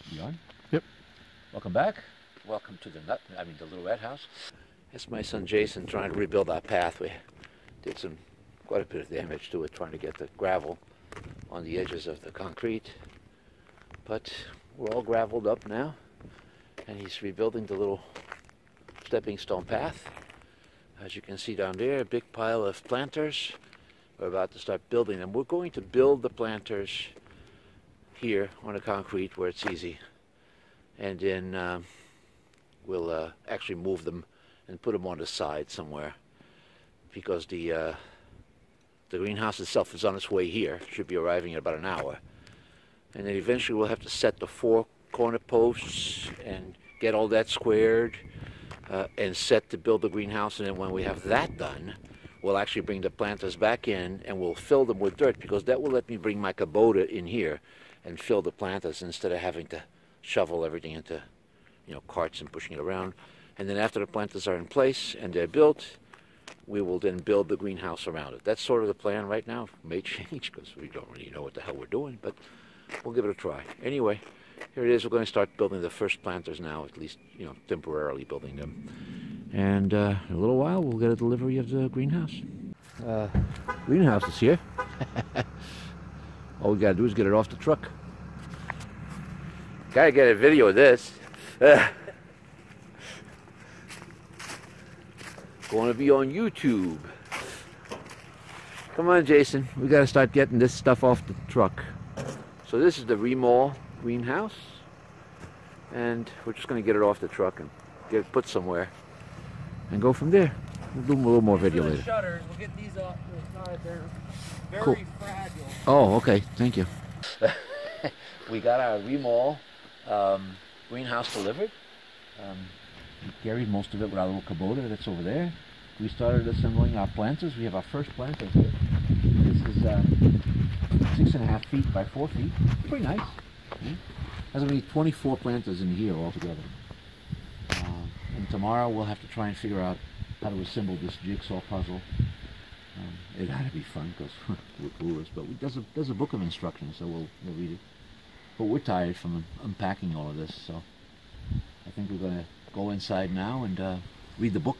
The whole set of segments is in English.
You on? Yep. Welcome back. Welcome to the Little Red House. It's my son Jason trying to rebuild our path. We did quite a bit of damage to it, trying to get the gravel on the edges of the concrete. But we're all graveled up now, and he's rebuilding the little stepping stone path. As you can see down there, a big pile of planters. We're about to start building them. We're going to build the planters here on the concrete where it's easy, and then we'll actually move them and put them on the side somewhere, because the greenhouse itself is on its way here. It should be arriving in about an hour, and then eventually we'll have to set the 4 corner posts and get all that squared and set to build the greenhouse. And then when we have that done, we'll actually bring the planters back in and we'll fill them with dirt, because that will let me bring my Kubota in here and fill the planters instead of having to shovel everything into, carts and pushing it around. And then after the planters are in place and they're built, we will then build the greenhouse around it. That's sort of the plan right now. It may change because we don't really know what the hell we're doing, but we'll give it a try. Anyway, here it is. We're going to start building the first planters now, at least, temporarily building them. And in a little while, we'll get a delivery of the greenhouse. Greenhouse is here. All we gotta do is get it off the truck. Gotta get a video of this. Going to be on YouTube. Come on, Jason. We gotta start getting this stuff off the truck. So this is the Remall greenhouse, and we're just gonna get it off the truck and get it put somewhere and go from there. We'll do a little more video later. Shutters. We'll get these off the side. They're very cool. fragile. Oh, okay. Thank you. We got our Remall greenhouse delivered. We carried most of it with our little Kubota that's over there. We started assembling our planters. We have our first planters here. This is 6.5 feet by 4 feet. Pretty nice. There's going to be 24 planters in here altogether. And tomorrow we'll have to try and figure out how to assemble this jigsaw puzzle. It had to be fun because we're clueless, but there's a book of instructions, so we'll read it. But we're tired from unpacking all of this, so I think we're going to go inside now and read the book.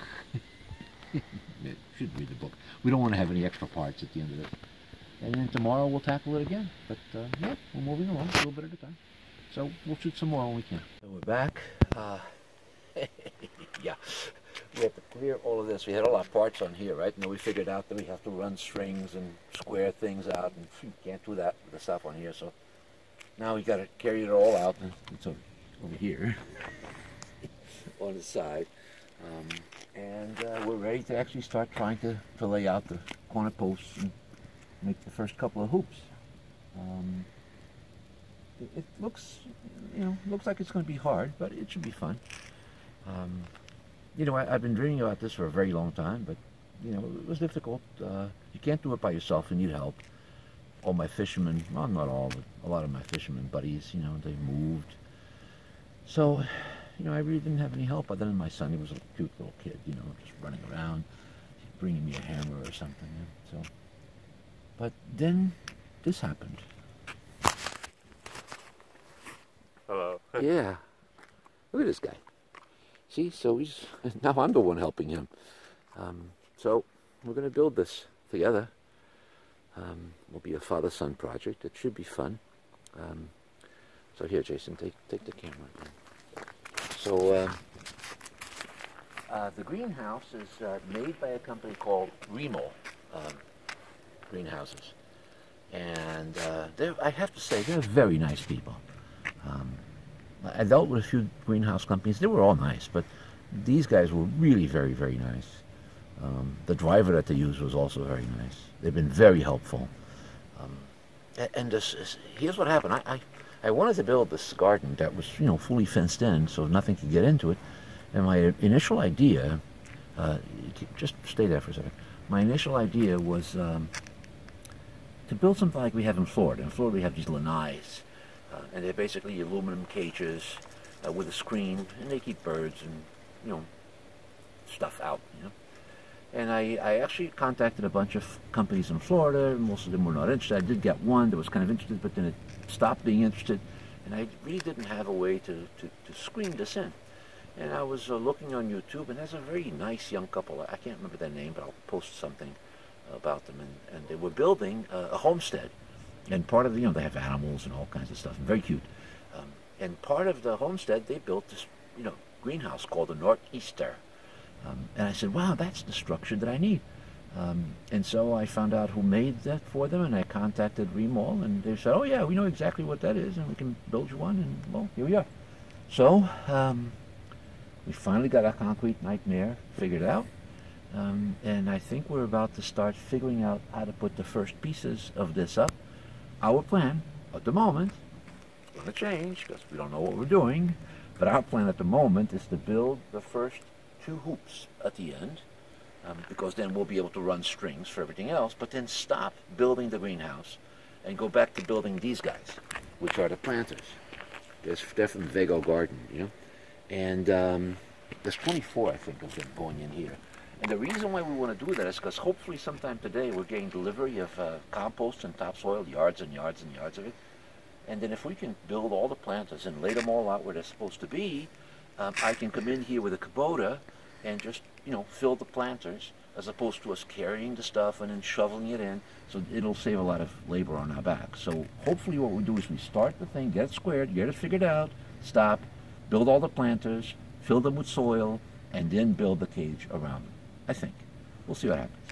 Should read the book. We don't want to have any extra parts at the end of it. And then tomorrow we'll tackle it again. But yeah, we're moving along a little bit at a time. So we'll shoot some more when we can. And we're back. Yeah. We had to clear all of this. We had all our parts on here, right? And then we figured out that we have to run strings and square things out, and you can't do that with the stuff on here. So now we got to carry it all out. And it's over here on the side. And we're ready to actually start trying to lay out the corner posts and make the first couple of hoops. It looks, looks like it's going to be hard, but it should be fun. I've been dreaming about this for a very long time, but, it was difficult. You can't do it by yourself. You need help. All my fishermen, well, not all, but a lot of my fishermen buddies, they moved. So, I really didn't have any help other than my son. He was a cute little kid, just running around, bringing me a hammer or something. So, but then this happened. Hello. Yeah. Look at this guy. See, so now I'm the one helping him. So we're going to build this together. Will be a father-son project. It should be fun. So here, Jason, take the camera. So the greenhouse is made by a company called Remall Greenhouses, and I have to say they're very nice people. I dealt with a few greenhouse companies. They were all nice, but these guys were really very, very nice. The driver that they used was also very nice. They've been very helpful. And here's what happened. I wanted to build this garden that was, fully fenced in, so nothing could get into it. And my initial idea, just stay there for a second. My initial idea was to build something like we have in Florida. In Florida, we have these lanais. And they're basically aluminum cages with a screen, and they keep birds and, stuff out, And I actually contacted a bunch of companies in Florida. Most of them were not interested. I did get one that was kind of interested, but then it stopped being interested. And I really didn't have a way to screen this in. And I was looking on YouTube, and there's a very nice young couple. I can't remember their name, but I'll post something about them. And they were building a homestead. And part of the, they have animals and all kinds of stuff, and very cute. And part of the homestead, they built this, greenhouse called the Northeaster. And I said, wow, that's the structure that I need. And so I found out who made that for them, and I contacted Remall, and they said, oh yeah, we know exactly what that is, and we can build you one, and well, here we are. So we finally got our concrete nightmare figured out, and I think we're about to start figuring out how to put the first pieces of this up. Our plan at the moment, it's going to change because we don't know what we're doing, but our plan at the moment is to build the first 2 hoops at the end, because then we'll be able to run strings for everything else, but then stop building the greenhouse and go back to building these guys, which are the planters. They're from Vago Garden, And there's 24, I think, of them going in here. And the reason why we want to do that is because hopefully sometime today we're getting delivery of compost and topsoil, yards and yards and yards of it. And then if we can build all the planters and lay them all out where they're supposed to be, I can come in here with a Kubota and just, fill the planters, as opposed to us carrying the stuff and then shoveling it in. So it'll save a lot of labor on our back. So hopefully what we do is we start the thing, get it squared, get it figured out, stop, build all the planters, fill them with soil, and then build the cage around them, I think. We'll see what happens.